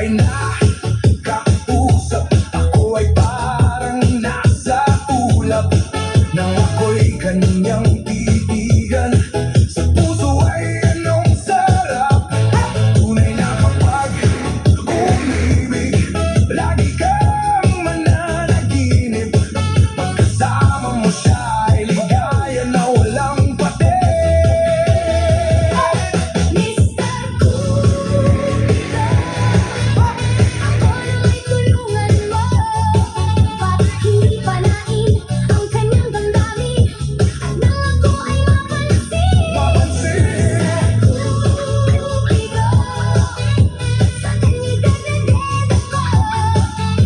ay nakausap. Ako ay parang nasa ulap nang ako'y kanyang titigan. Sa puso ay anong sarap, tunay na kapag umibig. Lagi kang mananaginip, pagkasama mo siya ay ligaya na walang pader. Mr. Kuya, ako na'y tulungan mo. Ba't hindi panain ang kanyang damdamin at nang ako ay mapansin? Kung ikaw sa kanya'y dadaded ako,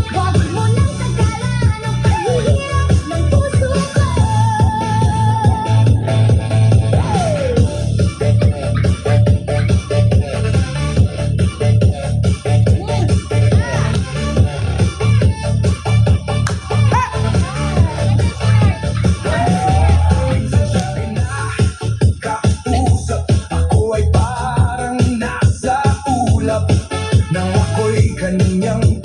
huwag mo nang tagalan ang paghihirap ng puso ko. Kausap, ako ay parang nasa ulap nang ako'y kanyang